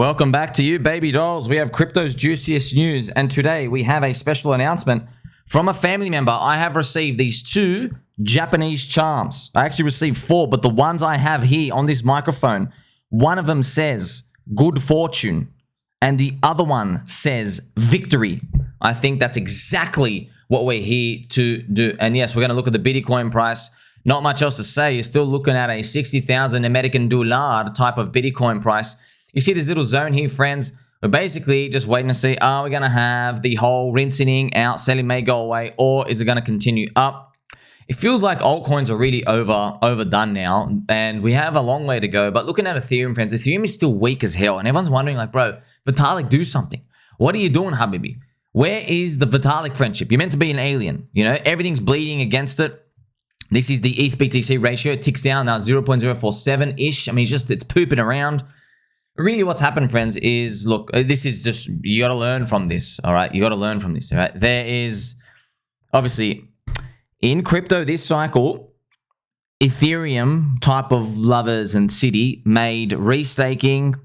Welcome back to you, baby dolls. We have crypto's juiciest news, and today we have a special announcement from a family member. I have received these 2 Japanese charms. I actually received 4, but the ones I have here on this microphone, one of them says good fortune, and the other one says victory. I think that's exactly what we're here to do. And yes, we're going to look at the Bitcoin price. Not much else to say. You're still looking at a 60,000 American dollar type of Bitcoin price. You see this little zone here, friends? We're basically just waiting to see, are we going to have the whole rinsing out, selling may go away, or is it going to continue up? It feels like altcoins are really overdone now, and we have a long way to go. But looking at Ethereum, friends, Ethereum is still weak as hell, and everyone's wondering, like, bro, Vitalik, do something. What are you doing, Habibi? Where is the Vitalik friendship? You're meant to be an alien. You know, everything's bleeding against it. This is the ETH BTC ratio. It ticks down now 0.047-ish. I mean, it's pooping around. Really what's happened, friends, is, look, this is just, you got to learn from this, all right? You got to learn from this, all right? There is, obviously, in crypto this cycle, Ethereum type of lovers and city made restaking,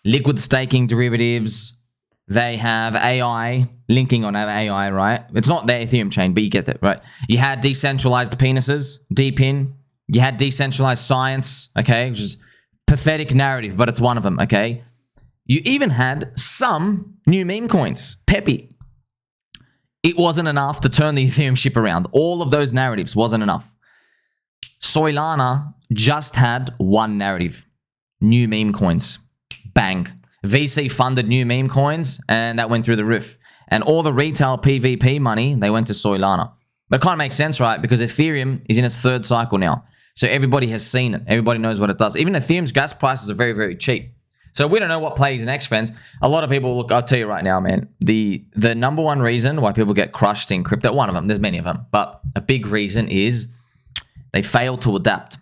liquid staking derivatives. They have AI, linking on AI, right? It's not their Ethereum chain, but you get that, right? You had decentralized penises, DPIN. You had decentralized science, okay, which is pathetic narrative, but it's one of them, okay? You even had some new meme coins, Peppy. It wasn't enough to turn the Ethereum ship around. All of those narratives wasn't enough. Solana just had one narrative, new meme coins. Bang. VC funded new meme coins, and that went through the roof. And all the retail PvP money, they went to Solana. But it kind of makes sense, right? Because Ethereum is in its 3rd cycle now. So everybody has seen it. Everybody knows what it does. Even Ethereum's gas prices are very, very cheap. So we don't know what plays next, friends. A lot of people, look, I'll tell you right now, man, the number one reason why people get crushed in crypto, one of them, there's many of them, but a big reason is they fail to adapt.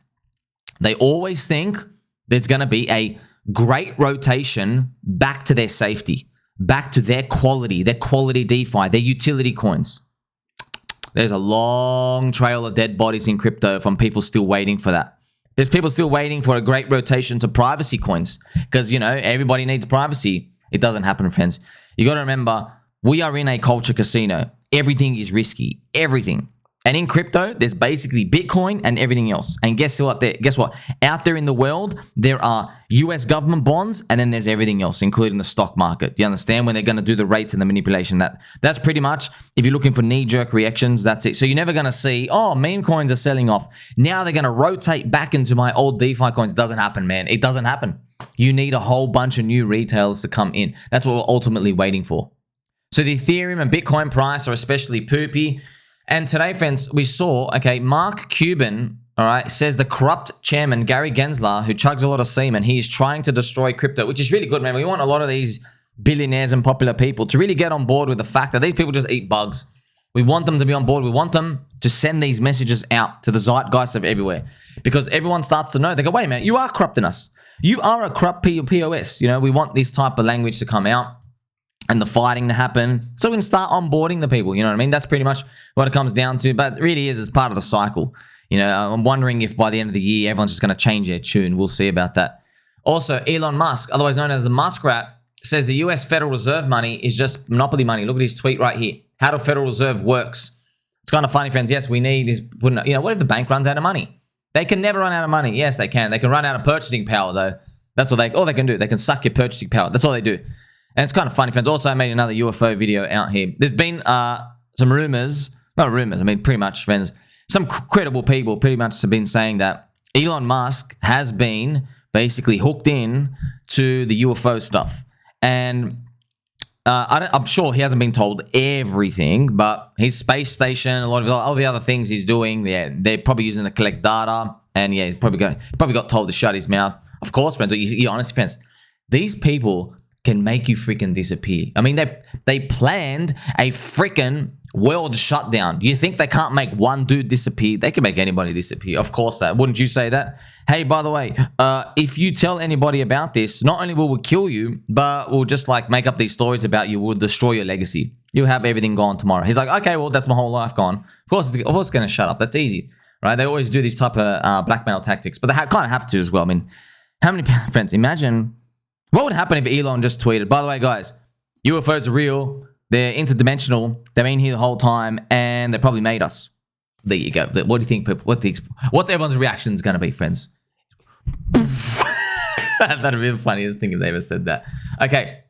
They always think there's going to be a great rotation back to their safety, back to their quality DeFi, their utility coins. There's a long trail of dead bodies in crypto from people still waiting for that. There's people still waiting for a great rotation to privacy coins because, you know, everybody needs privacy. It doesn't happen, friends. You got to remember, we are in a culture casino. Everything is risky. Everything. And in crypto, there's basically Bitcoin and everything else. And guess what? Out there in the world, there are US government bonds, and then there's everything else, including the stock market. Do you understand? When they're going to do the rates and the manipulation, that's pretty much, if you're looking for knee-jerk reactions, that's it. So you're never going to see, oh, meme coins are selling off. Now they're going to rotate back into my old DeFi coins. It doesn't happen, man. It doesn't happen. You need a whole bunch of new retailers to come in. That's what we're ultimately waiting for. So the Ethereum and Bitcoin price are especially poopy. And today, friends, we saw, okay, Mark Cuban, all right, says the corrupt chairman, Gary Gensler, who chugs a lot of semen, he is trying to destroy crypto, which is really good, man. We want a lot of these billionaires and popular people to really get on board with the fact that these people just eat bugs. We want them to be on board. We want them to send these messages out to the zeitgeist of everywhere because everyone starts to know. They go, wait a minute, you are corrupting us. You are a corrupt POS. You know, we want this type of language to come out and the fighting to happen, so we can start onboarding the people, you know what I mean? That's pretty much what it comes down to, but it really is, it's part of the cycle. You know, I'm wondering if by the end of the year, everyone's just going to change their tune. We'll see about that. Also, Elon Musk, otherwise known as the Muskrat, says the US Federal Reserve money is just monopoly money. Look at his tweet right here. How the Federal Reserve works. It's kind of funny, friends. Yes, we need is putting, you know, what if the bank runs out of money? They can never run out of money. Yes, they can. They can run out of purchasing power, though. That's what all they can do. They can suck your purchasing power. That's all they do. And it's kind of funny, friends. Also, I made another UFO video out here. There's been some rumors, not rumors, I mean, pretty much, friends, some credible people pretty much have been saying that Elon Musk has been basically hooked in to the UFO stuff. And I'm sure he hasn't been told everything, but his space station, a lot of all the other things he's doing, yeah, they're probably using to collect data. And yeah, he's probably got told to shut his mouth. Of course, friends, you honestly, friends, these people can make you freaking disappear. I mean, they planned a freaking world shutdown. Do you think they can't make one dude disappear? They can make anybody disappear. Of course that. Wouldn't you say that? Hey, by the way, if you tell anybody about this, not only will we kill you, but we'll just like make up these stories about you. We'll destroy your legacy. You'll have everything gone tomorrow. He's like, okay, well, that's my whole life gone. Of course it's going to shut up. That's easy, right? They always do these type of blackmail tactics, but they kind of have to as well. I mean, how many friends? Imagine What would happen if Elon just tweeted, by the way, guys, UFOs are real, they're interdimensional, they've been here the whole time, and they probably made us. There you go. What do you think, people? What's everyone's reactions going to be, friends? That'd be the funniest thing if they ever said that. Okay.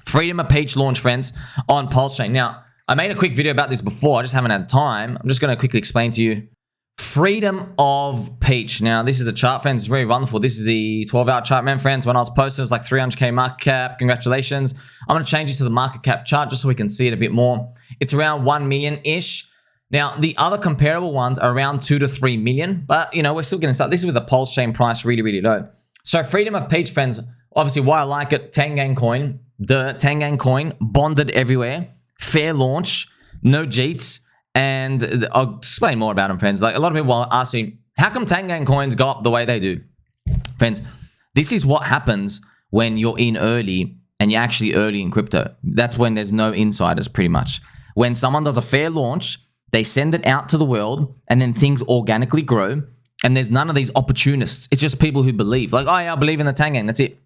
Freedom of Peach launch, friends, on PulseChain. Now, I made a quick video about this before. I just haven't had time. I'm just going to quickly explain to you. Freedom of Peach. Now, this is the chart, friends. It's very wonderful. This is the 12-hour chart, man, friends. When I was posting, it was like 300K market cap. Congratulations. I'm going to change it to the market cap chart just so we can see it a bit more. It's around 1 million-ish. Now, the other comparable ones are around 2 to 3 million. But, you know, we're still going to start. This is with the PulseChain price really, really low. So, Freedom of Peach, friends, obviously why I like it, Tangang coin. The Tangang coin, bonded everywhere, fair launch, no cheats, and I'll explain more about them, friends. Like a lot of people ask me, how come Tangang coins go up the way they do? Friends, this is what happens when you're in early and you're actually early in crypto. That's when there's no insiders, pretty much. When someone does a fair launch, they send it out to the world, and then things organically grow, and there's none of these opportunists. It's just people who believe. Like, oh yeah, I believe in the Tangang, that's it.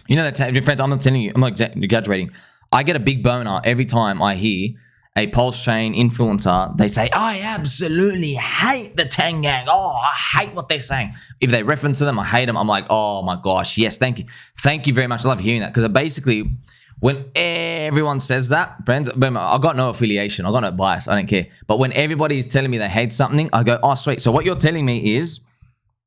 You know that, friends, I'm not telling you, I'm not exaggerating. I get a big boner every time I hear a PulseChain influencer, they say, I absolutely hate the Tangang. Oh, I hate what they're saying. If they reference to them, I hate them. I'm like, oh my gosh, yes, thank you. Thank you very much. I love hearing that. Because basically, when everyone says that, friends, I've got no affiliation. I've got no bias. I don't care. But when everybody's telling me they hate something, I go, oh, sweet. So what you're telling me is,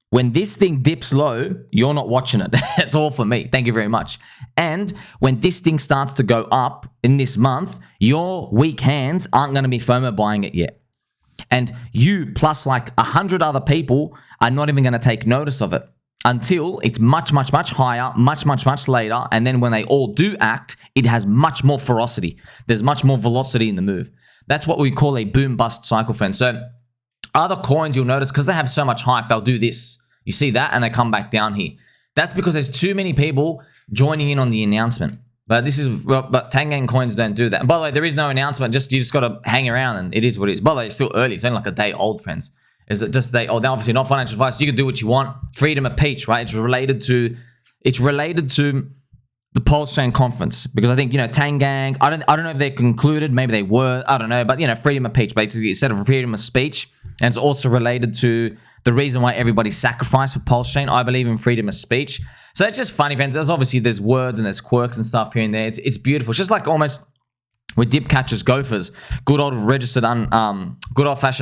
when this thing dips low, you're not watching it. That's all for me. Thank you very much. And when this thing starts to go up in this month, your weak hands aren't going to be FOMO buying it yet. And you plus like 100 other people are not even going to take notice of it until it's much, much, much higher, much, much, much later. And then when they all do act, it has much more ferocity. There's much more velocity in the move. That's what we call a boom bust cycle, friends. So other coins, you'll notice, because they have so much hype, they'll do this. You see that, and they come back down here. That's because there's too many people joining in on the announcement. But but Tangang coins don't do that. And by the way, there is no announcement. You just got to hang around, and it is what it is. By the way, it's still early. It's only like a day old, friends. Is it just a day old? Now, obviously, not financial advice. You can do what you want. Freedom of Peach, right? It's related to the PulseChain conference, because I think, you know, Tangang, I don't know if they're concluded. Maybe they were. I don't know. But, you know, freedom of Peach, basically, instead of freedom of speech. And it's also related to the reason why everybody sacrificed for PulseChain. I believe in freedom of speech. So it's just funny, friends. There's words and there's quirks and stuff here and there. It's beautiful. It's just like almost with dip catchers, gophers, good old-fashioned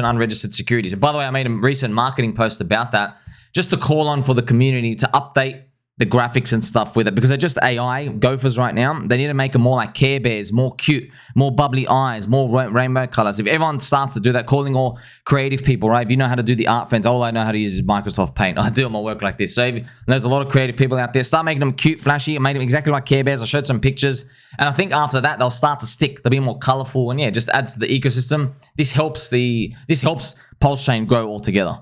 unregistered securities. And by the way, I made a recent marketing post about that, just to call on for the community to update the graphics and stuff with it, because they're just AI gophers right now. They need to make them more like Care Bears, more cute, more bubbly eyes, more rainbow colors. If everyone starts to do that, calling all creative people, right? If you know how to do the art, friends, all I know how to use is Microsoft Paint. I do my work like this. So there's a lot of creative people out there. Start making them cute, flashy. I made them exactly like Care Bears. I showed some pictures. And I think after that, they'll start to stick. They'll be more colorful. And yeah, just adds to the ecosystem. This helps PulseChain grow altogether.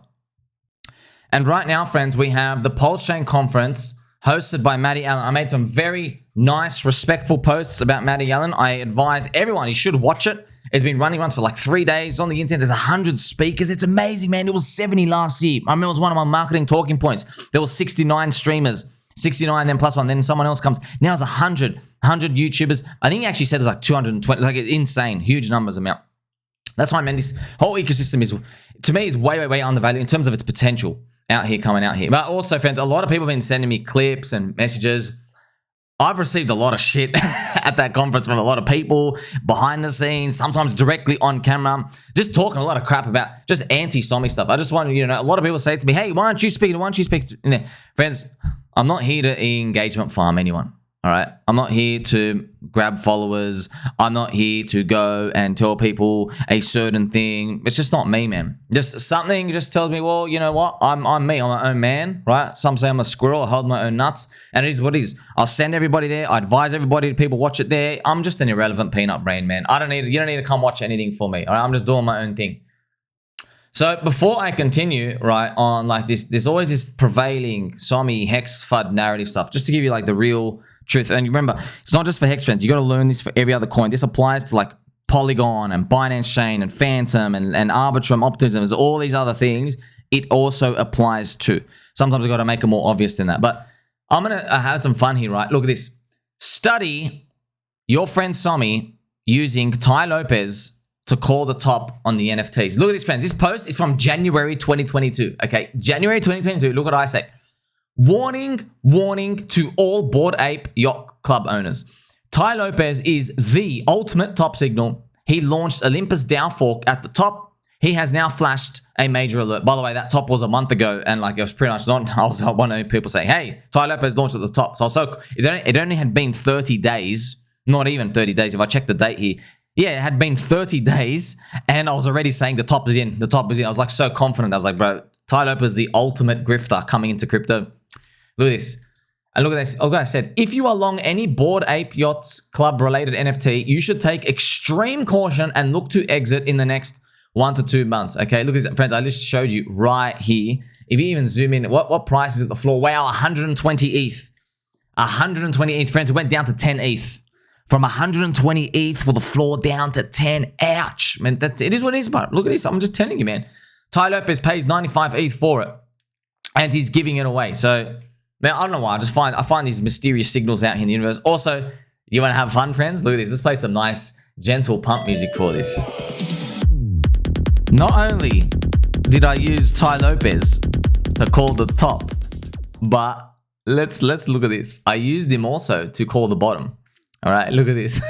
And right now, friends, we have the PulseChain conference hosted by Matty Allen. I made some very nice, respectful posts about Matty Allen. I advise everyone, you should watch it. It's been running once for like 3 days on the internet. There's 100 speakers. It's amazing, man. It was 70 last year. I remember it was one of my marketing talking points. There was 69 streamers, 69, then plus one, then someone else comes. Now it's 100 YouTubers. I think he actually said there's like 220, like it's insane, huge numbers amount. That's why, man, this whole ecosystem is, to me, is way, way, way undervalued in terms of its potential coming out here. But also, friends, a lot of people have been sending me clips and messages. I've received a lot of shit at that conference from a lot of people behind the scenes, sometimes directly on camera, just talking a lot of crap about just anti-Sommi stuff. I just want you to know, a lot of people say to me, hey, why don't you speak? Why don't you speak? Friends, I'm not here to engagement farm anyone. All right. I'm not here to grab followers. I'm not here to go and tell people a certain thing. It's just not me, man. Just something just tells me, well, you know what? I'm me. I'm my own man, right? Some say I'm a squirrel. I hold my own nuts. And it is what it is. I'll send everybody there. I advise everybody, people watch it there. I'm just an irrelevant peanut brain, man. You don't need to come watch anything for me. All right. I'm just doing my own thing. So before I continue, right, on like this, there's always this prevailing Sommi HEX FUD narrative stuff, just to give you like the real truth. And remember, it's not just for HEX, friends. You got to learn this for every other coin. This applies to like Polygon and Binance Chain and Phantom and Arbitrum, Optimism. There's all these other things. It also applies to. Sometimes I got to make it more obvious than that. But I'm going to have some fun here, right? Look at this. Study your friend Sommi using Tai Lopez to call the top on the NFTs. Look at this, friends. This post is from January 2022. Okay, January 2022. Look what I say. Warning, warning to all Bored Ape Yacht Club owners. Tai Lopez is the ultimate top signal. He launched Olympus DAO fork at the top. He has now flashed a major alert. By the way, that top was a month ago, and like it was pretty much not. I was one of people saying, "Hey, Tai Lopez launched at the top." So it only had been 30 days, not even 30 days. If I check the date here, yeah, it had been 30 days, and I was already saying the top is in. The top is in. I was like so confident. I was like, bro, Tai Lopez is the ultimate grifter coming into crypto. Look at this. And look at this. Look what I said. If you are long any Bored Ape Yachts Club related NFT, you should take extreme caution and look to exit in the next 1 to 2 months. Okay, look at this, friends. I just showed you right here. If you even zoom in, what price is at the floor? Wow, 120 ETH. 120 ETH, friends. It went down to 10 ETH. From 120 ETH for the floor down to 10. Ouch. Man, it is what it is, but look at this. I'm just telling you, man. Tai Lopez pays 95 ETH for it. And he's giving it away. So, man, I don't know why. I find these mysterious signals out here in the universe. Also, you want to have fun, friends? Look at this. Let's play some nice, gentle pump music for this. Not only did I use Tai Lopez to call the top, but let's look at this. I used him also to call the bottom. All right, look at this.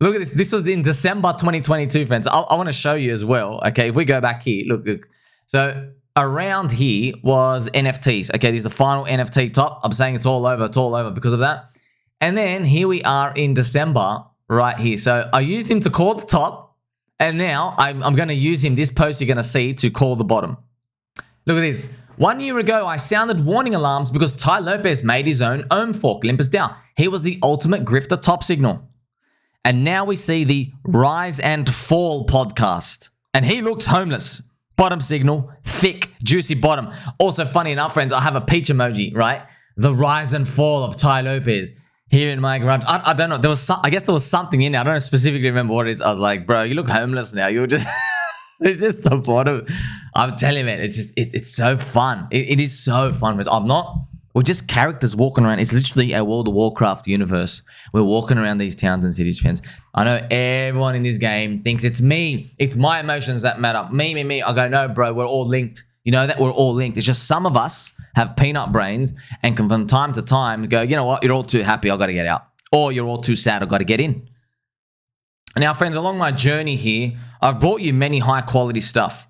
Look at this. This was in December 2022, friends. I want to show you as well. Okay, if we go back here, look. So around here was NFTs. Okay, this is the final NFT top. I'm saying it's all over because of that. And then here we are in December right here. So I used him to call the top. And now I'm going to use him, this post you're going to see, to call the bottom. Look at this. 1 year ago, I sounded warning alarms because Tai Lopez made his own ohm fork, Olympus DAO. He was the ultimate grifter top signal. And now we see the Rise and Fall podcast. And he looks homeless. Bottom signal, thick, juicy bottom. Also, funny enough, friends, I have a peach emoji, right? The rise and fall of Tai Lopez. Here in my garage. I don't know. I guess there was something in there. I don't specifically remember what it is. I was like, bro, you look homeless now. You're just, it's just the bottom. I'm telling you, man, it's so fun. It is so fun. We're just characters walking around. It's literally a World of Warcraft universe. We're walking around these towns and cities, friends. I know everyone in this game thinks it's me. It's my emotions that matter. Me. I go, no, bro, we're all linked. You know that we're all linked. It's just some of us have peanut brains and can from time to time go, you know what, you're all too happy, I've got to get out. Or you're all too sad, I've got to get in. Now, friends, along my journey here, I've brought you many high quality stuff.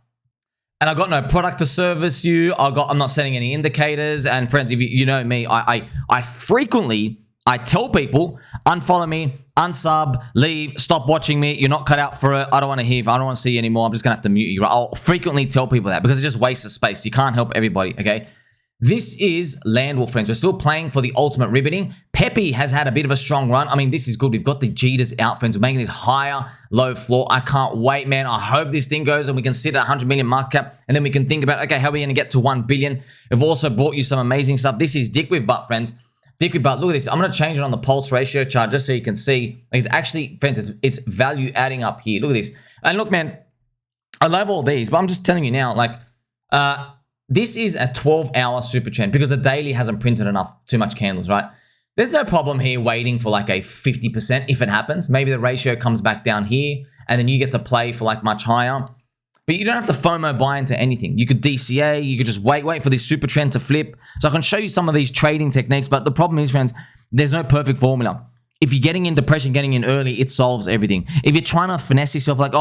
And I've got no product to service you. I'm not setting any indicators. And friends, if you know me, I frequently tell people, unfollow me, unsub, leave, stop watching me. You're not cut out for it. I don't want to hear. I don't want to see you anymore. I'm just going to have to mute you. I'll frequently tell people that because it just wastes space. You can't help everybody, okay? This is Landwolf, friends. We're still playing for the ultimate ribbiting. Pepe has had a bit of a strong run. I mean, this is good. We've got the Jeeters out, friends. We're making this higher low floor. I can't wait, man. I hope this thing goes and we can sit at 100 million market cap, and then we can think about, okay, how are we going to get to 1 billion? We've also brought you some amazing stuff. This is DickWifButt, friends. DickWifButt, look at this. I'm going to change it on the pulse ratio chart just so you can see. It's actually, friends, it's value adding up here. Look at this. And look, man, I love all these, but I'm just telling you now, like, this is a 12-hour super trend because the daily hasn't printed too much candles, right? There's no problem here waiting for like a 50% if it happens. Maybe the ratio comes back down here and then you get to play for like much higher. But you don't have to FOMO buy into anything. You could DCA, you could just wait for this super trend to flip. So I can show you some of these trading techniques, but the problem is, friends, there's no perfect formula. If you're getting in depression, getting in early, it solves everything. If you're trying to finesse yourself like,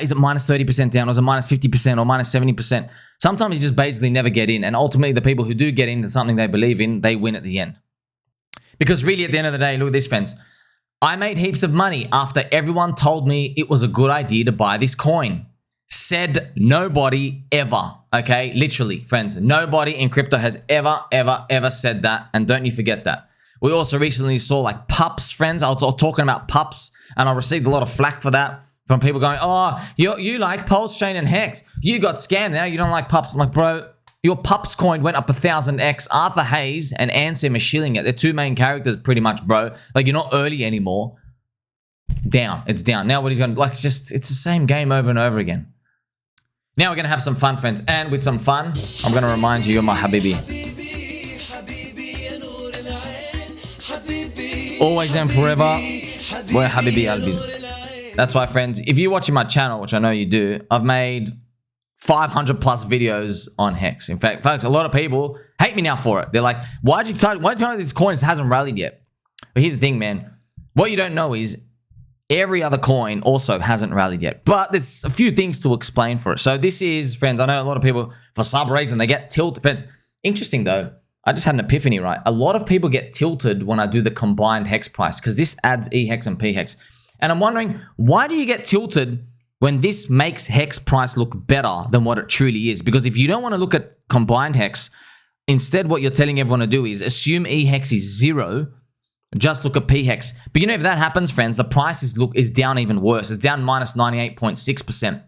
is it minus 30% down, or is it minus 50% or minus 70%? Sometimes you just basically never get in. And ultimately, the people who do get into something they believe in, they win at the end. Because really, at the end of the day, look at this, friends. I made heaps of money after everyone told me it was a good idea to buy this coin. Said nobody ever, okay? Literally, friends, nobody in crypto has ever said that. And don't you forget that. We also recently saw like PUPS, friends. I was talking about PUPS, and I received a lot of flack for that from people going, oh, you like PulseChain and HEX. You got scammed now. You don't like PUPS. I'm like, bro, your PUPS coin went up 1,000x. Arthur Hayes and Ansem are shilling it. They're two main characters pretty much, bro. Like, you're not early anymore. Down. It's down. Now what he's going to, like, it's the same game over and over again. Now we're going to have some fun, friends. And with some fun, I'm going to remind you, you're my Habibi. Always and forever. We're Habibi Albiz. That's why, friends, if you're watching my channel, which I know you do, I've made 500 plus videos on HEX. In fact, folks, a lot of people hate me now for it. They're like, why'd you tell me these coins hasn't rallied yet? But here's the thing, man. What you don't know is every other coin also hasn't rallied yet. But there's a few things to explain for it. So this is, friends, I know a lot of people, for some reason, they get tilted. Friends, interesting though. I just had an epiphany, right? A lot of people get tilted when I do the combined HEX price because this adds eHEX and pHEX. And I'm wondering, why do you get tilted when this makes HEX price look better than what it truly is? Because if you don't want to look at combined HEX, instead what you're telling everyone to do is assume eHEX is 0, just look at pHEX. But you know, if that happens, friends, the price is down even worse. It's down minus 98.6%.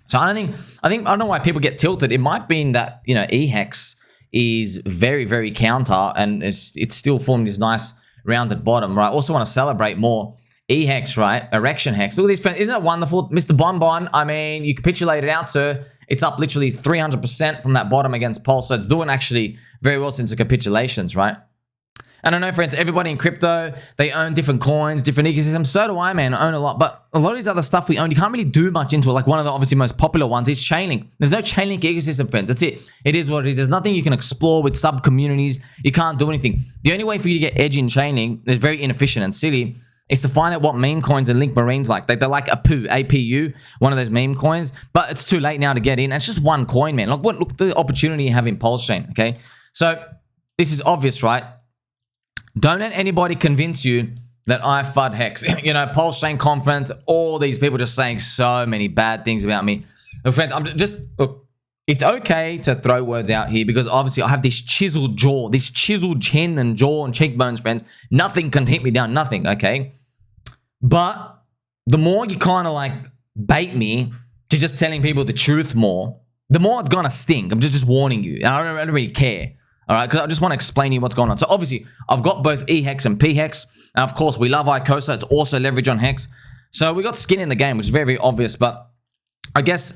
So I don't know why people get tilted. It might be that, you know, eHEX is very, very counter and it's still forming this nice rounded bottom, right? Also want to celebrate more eHEX, right? Erection HEX. Look at this, friend. Isn't it wonderful? Mr. Bonbon, I mean, you capitulated out, sir. It's up literally 300% from that bottom against Pulse. So it's doing actually very well since the capitulations, right? And I know, friends, everybody in crypto, they own different coins, different ecosystems. So do I, man. I own a lot. But a lot of these other stuff we own, you can't really do much into it. Like one of the obviously most popular ones is ChainLink. There's no ChainLink ecosystem, friends. That's it. It is what it is. There's nothing you can explore with sub-communities. You can't do anything. The only way for you to get edge in ChainLink is very inefficient and silly is to find out what meme coins and Link Marines like. They're like APU, one of those meme coins. But it's too late now to get in. It's just one coin, man. Look the opportunity you have in PulseChain, okay? So this is obvious, right? Don't let anybody convince you that I FUD HEX. You know, PulseChain conference, all these people just saying so many bad things about me. Look, friends, look, it's okay to throw words out here because obviously I have this chiseled jaw, this chiseled chin and jaw and cheekbones, friends. Nothing can take me down, nothing, okay? But the more you kind of like bait me to just telling people the truth more, the more it's gonna sting. I'm just warning you. I don't really care. All right, because I just want to explain to you what's going on. So obviously, I've got both eHEX and pHEX. And of course, we love ICSA. It's also leverage on HEX. So we got skin in the game, which is very, very obvious. But I guess,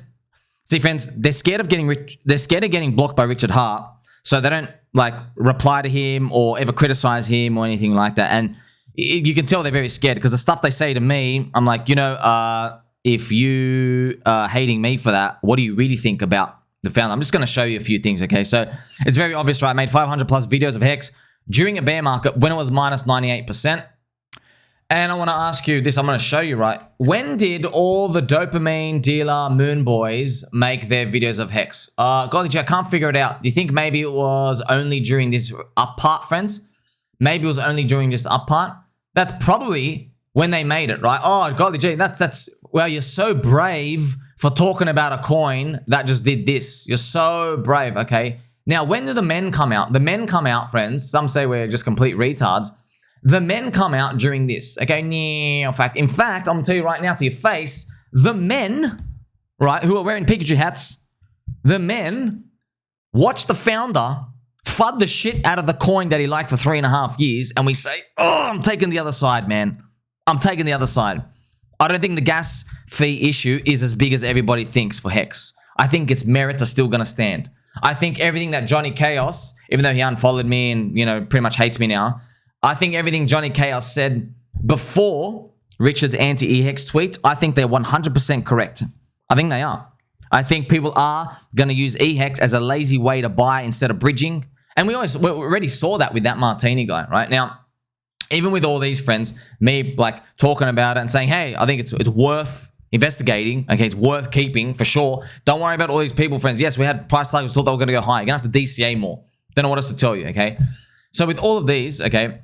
see, friends, they're scared of getting they're scared of getting blocked by Richard Hart. So they don't like reply to him or ever criticize him or anything like that. And you can tell they're very scared because the stuff they say to me, I'm like, you know, if you are hating me for that, what do you really think about the founder? I'm just going to show you a few things, okay? So it's very obvious, right? I made 500 plus videos of HEX during a bear market when it was minus 98%. And I want to ask you this. I'm going to show you, right? When did all the Dopamine dealer Moonboys make their videos of HEX? Golly, I can't figure it out. Do you think maybe it was only during this up part, friends? Maybe it was only during this up part? That's probably when they made it, right? Oh, golly gee, that's well, you're so brave for talking about a coin that just did this. You're so brave, okay? Now, when do the men come out? The men come out, friends. Some say we're just complete retards. The men come out during this, okay? In fact, I'm going to tell you right now to your face, the men, right, who are wearing Pikachu hats, the men watch the founder FUD the shit out of the coin that he liked for 3.5 years, and we say, oh, I'm taking the other side, man. I'm taking the other side. I don't think the gas fee issue is as big as everybody thinks for HEX. I think its merits are still going to stand. I think everything that Johnny Chaos, even though he unfollowed me and, you know, pretty much hates me now, I think everything Johnny Chaos said before Richard's anti-eHEX tweets, I think they're 100% correct. I think they are. I think people are going to use eHEX as a lazy way to buy instead of bridging. And we already saw that with that Martini guy, right? Now, even with all these friends, me like talking about it and saying, hey, I think it's worth investigating. Okay, it's worth keeping for sure. Don't worry about all these people, friends. Yes, we had price targets, thought they were going to go high. You're going to have to DCA more. Don't know what else to tell you, okay? So with all of these, okay,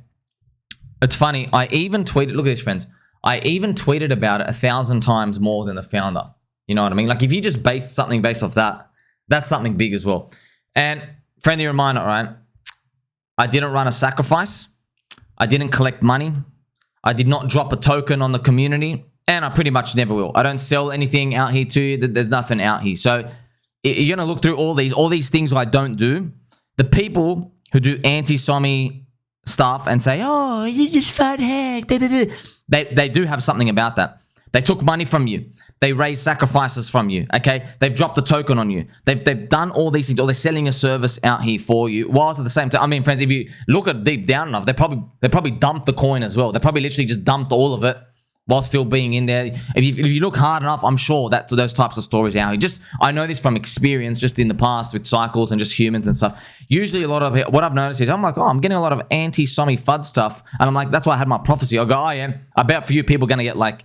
it's funny. I even tweeted, look at this, friends. I even tweeted about it 1,000 times more than the founder. You know what I mean? Like if you just base something based off that, that's something big as well. And friendly reminder, right? I didn't run a sacrifice. I didn't collect money. I did not drop a token on the community. And I pretty much never will. I don't sell anything out here to you. There's nothing out here. So you're going to look through all these things I don't do. The people who do anti-Sommi stuff and say, oh, you just FUD HEX. They do have something about that. They took money from you. They raised sacrifices from you, okay? They've dropped the token on you. They've done all these things, or they're selling a service out here for you, whilst at the same time, I mean, friends, if you look at deep down enough, they probably dumped the coin as well. They probably literally just dumped all of it while still being in there. If you look hard enough, I'm sure that those types of stories out here. I know this from experience, just in the past with cycles and just humans and stuff. Usually a lot of it, what I've noticed is I'm like, oh, I'm getting a lot of anti-Sommi FUD stuff. And I'm like, that's why I had my prophecy. I go, oh yeah, I bet for you people are going to get like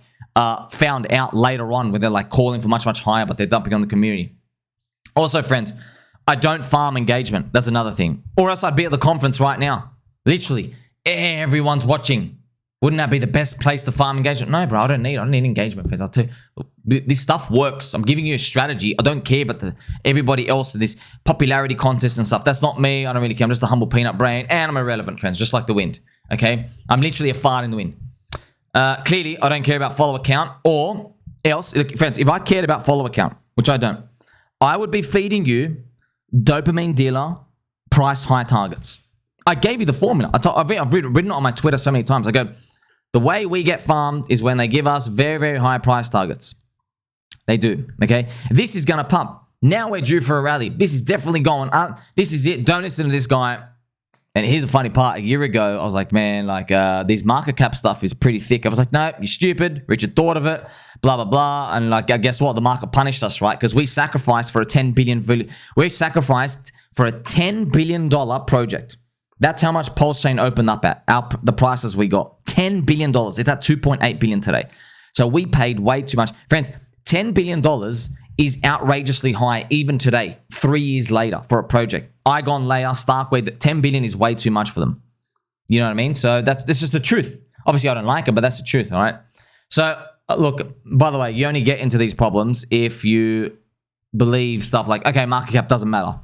found out later on where they're like calling for much, much higher, but they're dumping on the community. Also, friends, I don't farm engagement. That's another thing. Or else I'd be at the conference right now. Literally, everyone's watching. Wouldn't that be the best place to farm engagement? No, bro, I don't need engagement, friends. I'll tell you, this stuff works. I'm giving you a strategy. I don't care about everybody else, this popularity contest and stuff. That's not me. I don't really care. I'm just a humble peanut brain, and I'm irrelevant, friends, just like the wind, okay? I'm literally a fart in the wind. Clearly, I don't care about follower count, or else, friends, if I cared about follower count, which I don't, I would be feeding you dopamine dealer price high targets. I gave you the formula. I've written it on my Twitter so many times. I go, the way we get farmed is when they give us very, very high price targets. They do, okay? This is going to pump. Now we're due for a rally. This is definitely going up. This is it. Don't listen to this guy. And here's the funny part. A year ago, I was like, man, like these market cap stuff is pretty thick. I was like, no, you're stupid. Richard thought of it, blah, blah, blah. And like, guess what? The market punished us, right? Because we sacrificed for a $10 billion. We sacrificed for a $10 billion project. That's how much PulseChain opened up at, the prices we got. $10 billion. It's at $2.8 billion today. So we paid way too much. Friends, $10 billion is outrageously high even today, 3 years later, for a project. Igon, Layer, Starkway, $10 billion is way too much for them. You know what I mean? So this is the truth. Obviously, I don't like it, but that's the truth, all right? So, look, by the way, you only get into these problems if you believe stuff like, okay, market cap doesn't matter.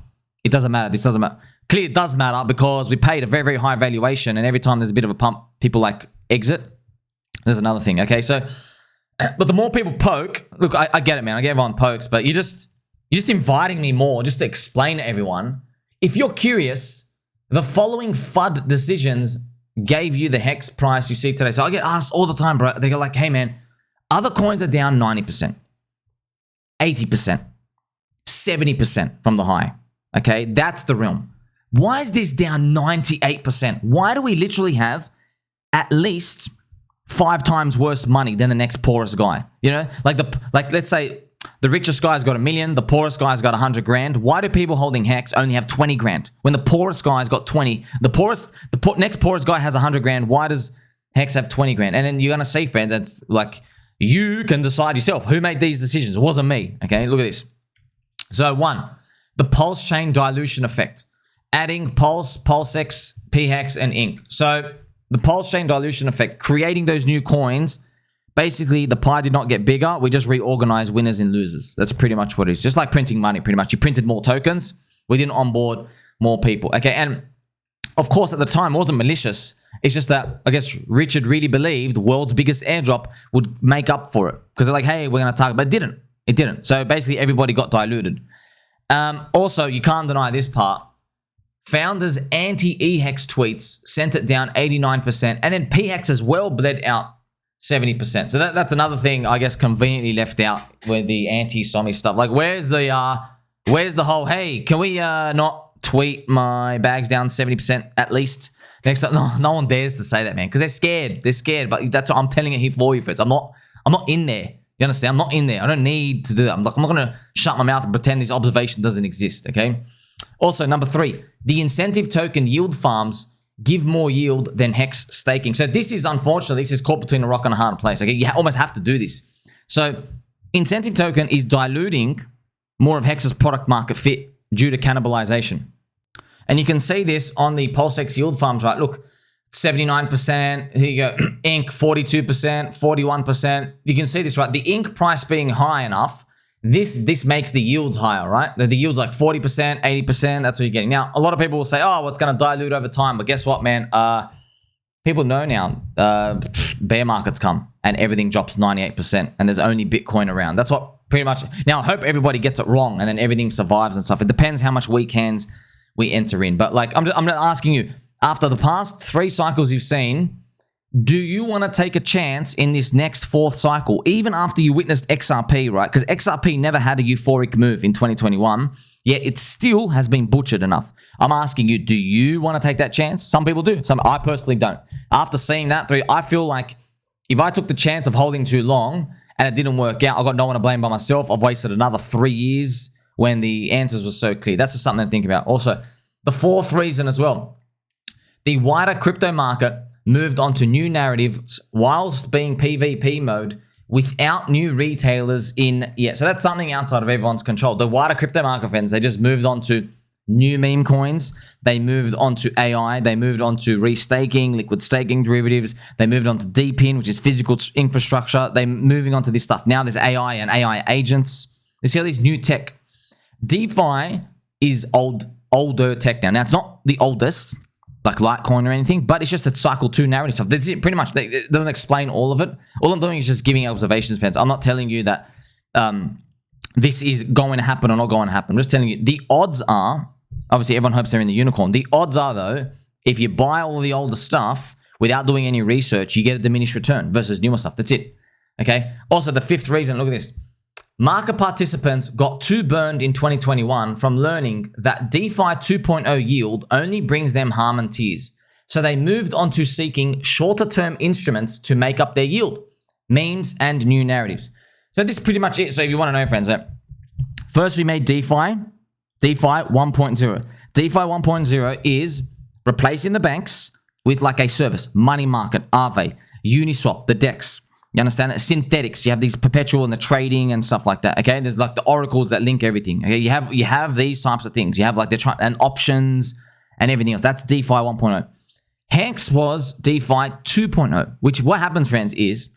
It doesn't matter. This doesn't matter. Clearly, it does matter because we paid a very, very high valuation, and every time there's a bit of a pump, people like exit. There's another thing, okay? So, but the more people poke, look, I get it, man. I get everyone pokes, but you're just inviting me more just to explain to everyone. If you're curious, the following FUD decisions gave you the HEX price you see today. So I get asked all the time, bro. They go like, hey, man, other coins are down 90%, 80%, 70% from the high. Okay, that's the realm. Why is this down 98%? Why do we literally have at least 5 times worse money than the next poorest guy? You know, like let's say the richest guy's got $1 million, the poorest guy's got 100 grand. Why do people holding HEX only have 20 grand when the poorest guy's got 20? The next poorest guy has 100 grand. Why does HEX have 20 grand? And then you're gonna see, friends, it's like you can decide yourself who made these decisions. It wasn't me. Okay, look at this. So 1, the PulseChain dilution effect. Adding Pulse, PulseX, pHEX, and Inc. So the PulseChain dilution effect, creating those new coins, basically the pie did not get bigger. We just reorganized winners and losers. That's pretty much what it is. Just like printing money, pretty much. You printed more tokens. We didn't onboard more people. Okay, and of course at the time it wasn't malicious. It's just that I guess Richard really believed the world's biggest airdrop would make up for it. Because they're like, hey, we're going to target. But it didn't. It didn't. So basically everybody got diluted. Also, you can't deny this part. Founders' anti-eHEX tweets sent it down 89%, and then pHEX as well bled out 70%. So that's another thing, I guess, conveniently left out with the anti-Sommi stuff. Like, where's the whole, hey, can we not tweet my bags down 70% at least? Next time, no one dares to say that, man, because they're scared. They're scared, but that's what I'm telling it here for you, friends. I'm not in there. You understand? I'm not in there. I don't need to do that. I'm not going to shut my mouth and pretend this observation doesn't exist, okay? Also, number 3, the incentive token yield farms give more yield than HEX staking. So this is, unfortunately, this is caught between a rock and a hard place. Okay, you almost have to do this. So incentive token is diluting more of HEX's product market fit due to cannibalization. And you can see this on the PulseX yield farms, right? Look, 79%, here you go, Inc, 42%, 41%. You can see this, right? The Inc price being high enough, this makes the yields higher, right? The yield's like 40%, 80%, that's what you're getting. Now, a lot of people will say, oh, well, it's going to dilute over time. But guess what, man? People know now bear markets come and everything drops 98% and there's only Bitcoin around. That's what pretty much... Now, I hope everybody gets it wrong and then everything survives and stuff. It depends how much weak hands we enter in. But like, I'm asking you, after the past 3 cycles you've seen, do you want to take a chance in this next fourth cycle, even after you witnessed XRP, right? Because XRP never had a euphoric move in 2021, yet it still has been butchered enough. I'm asking you, do you want to take that chance? Some people do. I personally don't. After seeing that, I feel like if I took the chance of holding too long and it didn't work out, I got no one to blame but myself. I've wasted another 3 years when the answers were so clear. That's just something to think about. Also, the fourth reason as well, the wider crypto market moved on to new narratives whilst being PvP mode without new retailers in yet. So that's something outside of everyone's control. The wider crypto market, friends, they just moved on to new meme coins. They moved on to AI. They moved on to restaking, liquid staking derivatives. They moved on to DePIN, which is physical infrastructure. They're moving on to this stuff. Now there's AI and AI agents. You see all these new tech. DeFi is older tech now. Now, it's not the oldest, like Litecoin or anything, but it's just a cycle 2 narrative stuff. That's it, pretty much. It doesn't explain all of it. All I'm doing is just giving observations, fans. I'm not telling you that this is going to happen or not going to happen. I'm just telling you the odds are, obviously everyone hopes they're in the unicorn. The odds are, though, if you buy all the older stuff without doing any research, you get a diminished return versus newer stuff. That's it. Okay? Also, the fifth reason, look at this. Market participants got too burned in 2021 from learning that DeFi 2.0 yield only brings them harm and tears. So they moved on to seeking shorter-term instruments to make up their yield, memes, and new narratives. So this is pretty much it. So if you want to know, friends, first we made DeFi 1.0. DeFi 1.0 is replacing the banks with like a service, money market, Aave, Uniswap, the DEX. You understand that? Synthetics, you have these perpetual and the trading and stuff like that. Okay, there's like the oracles that link everything. Okay, you have these types of things. You have like and options and everything else. That's DeFi 1.0. HEX was DeFi 2.0. Which what happens, friends, is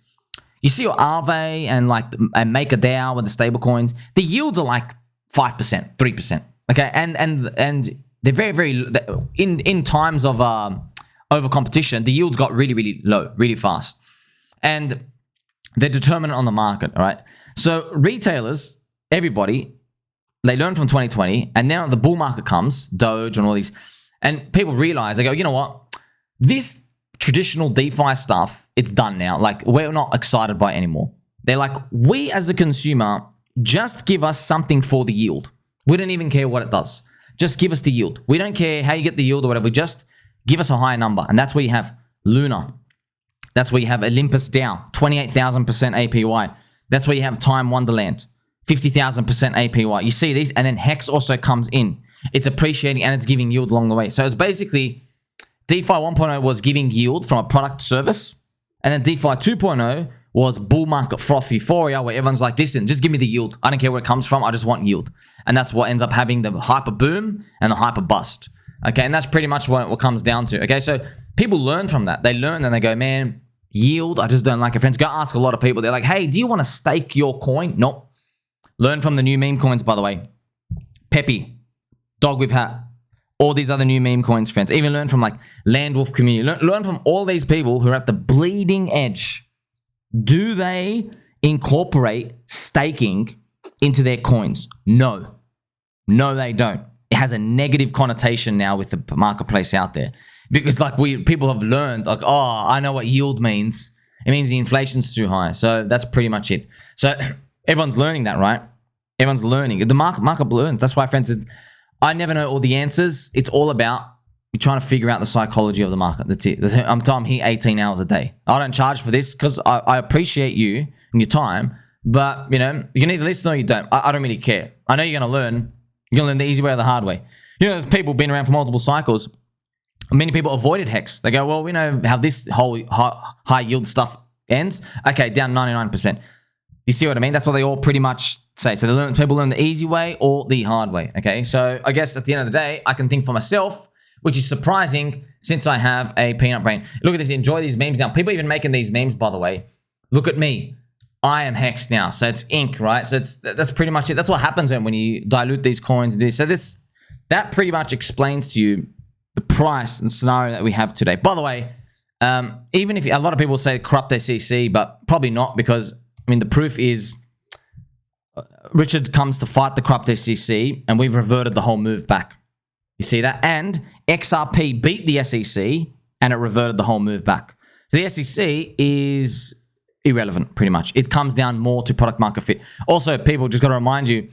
you see your Aave and MakerDAO with the stable coins. The yields are like 5%, 3%. Okay, and they're very in times of over competition, the yields got really low, really fast, and they're determinant on the market, all right? So retailers, everybody, they learn from 2020, and now the bull market comes, Doge and all these, and people realize, they go, you know what? This traditional DeFi stuff, it's done now. Like, we're not excited by it anymore. They're like, we as the consumer, just give us something for the yield. We don't even care what it does. Just give us the yield. We don't care how you get the yield or whatever. Just give us a higher number. And that's where you have Luna. That's where you have Olympus DAO, 28,000% APY. That's where you have Time Wonderland, 50,000% APY. You see these, and then HEX also comes in. It's appreciating and it's giving yield along the way. So it's basically DeFi 1.0 was giving yield from a product service, and then DeFi 2.0 was bull market froth euphoria, where everyone's like, listen, just give me the yield. I don't care where it comes from. I just want yield. And that's what ends up having the hyper boom and the hyper bust. Okay, and that's pretty much what it comes down to. Okay, so people learn from that. They learn and they go, man, yield, I just don't like it. Friends, go ask a lot of people. They're like, hey, do you want to stake your coin? Nope. Learn from the new meme coins, by the way. Peppy, Dog with Hat, all these other new meme coins, friends. Even learn from like Landwolf community. Learn from all these people who are at the bleeding edge. Do they incorporate staking into their coins? No. No, they don't. It has a negative connotation now with the marketplace out there. Because like people have learned, like, oh, I know what yield means. It means the inflation's too high. So that's pretty much it. So everyone's learning that, right? Everyone's learning. The market learns. That's why, friends, I never know all the answers. It's all about you're trying to figure out the psychology of the market. That's it. I'm here 18 hours a day. I don't charge for this because I appreciate you and your time. But, you know, you can either listen or you don't. I don't really care. I know you're going to learn. You're going to learn the easy way or the hard way. You know, there's people been around for multiple cycles. Many people avoided HEX. They go, well, we know how this whole high yield stuff ends. Okay, down 99%. You see what I mean? That's what they all pretty much say. So people learn the easy way or the hard way. Okay, so I guess at the end of the day, I can think for myself, which is surprising since I have a peanut brain. Look at this. Enjoy these memes now. People even making these memes, by the way. Look at me. I am HEX now. So it's ink, right? So that's pretty much it. That's what happens when you dilute these coins. So that pretty much explains to you the price and scenario that we have today. By the way, even if a lot of people say corrupt SEC, but probably not, because I mean the proof is Richard comes to fight the corrupt SEC, and we've reverted the whole move back. You see that? And XRP beat the SEC, and it reverted the whole move back. So the SEC is irrelevant, pretty much. It comes down more to product market fit. Also, people, just got to remind you,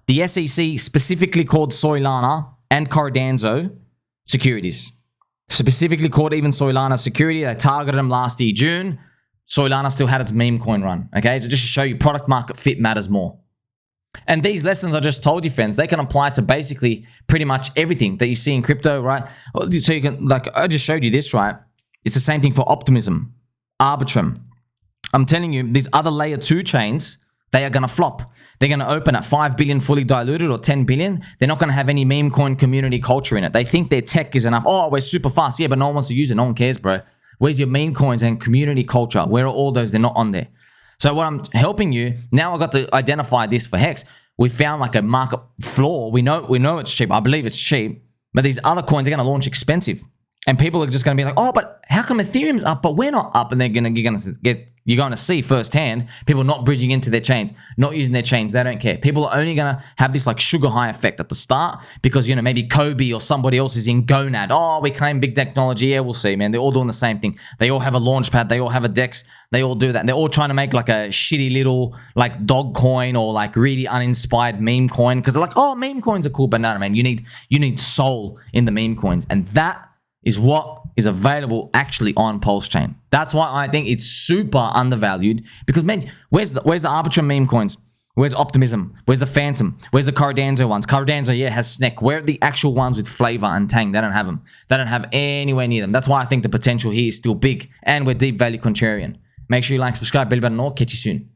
the SEC specifically called Solana and Cardano securities. Specifically called even Solana security. They targeted them last year, June. Solana still had its meme coin run. Okay, so just to show you product market fit matters more. And these lessons I just told you, friends, they can apply to basically pretty much everything that you see in crypto, right? So you can, like, I just showed you this, right? It's the same thing for Optimism, Arbitrum. I'm telling you, these other layer 2 chains, they are going to flop. They're going to open at 5 billion fully diluted or 10 billion. They're not going to have any meme coin community culture in it. They think their tech is enough. Oh, we're super fast. Yeah, but no one wants to use it. No one cares, bro. Where's your meme coins and community culture? Where are all those? They're not on there. So what I'm helping you, now I got to identify this for HEX. We found like a market floor. We know it's cheap. I believe it's cheap. But these other coins are going to launch expensive. And people are just going to be like, oh, but how come Ethereum's up, but we're not up? And you're going to see firsthand people not bridging into their chains, not using their chains. They don't care. People are only going to have this like sugar high effect at the start because, you know, maybe Kobe or somebody else is in Gonad. Oh, we claim big technology. Yeah, we'll see, man. They're all doing the same thing. They all have a launch pad. They all have a DEX. They all do that. And they're all trying to make like a shitty little like dog coin or like really uninspired meme coin because they're like, oh, meme coins are cool. But no, man, you need soul in the meme coins. And that is what is available actually on PulseChain. That's why I think it's super undervalued because, man, where's the Arbitrum meme coins? Where's Optimism? Where's the Phantom? Where's the Cardano ones? Cardano, yeah, has SNEC. Where are the actual ones with flavor and tang? They don't have them. They don't have anywhere near them. That's why I think the potential here is still big and we're deep value contrarian. Make sure you like, subscribe, bell button, or catch you soon.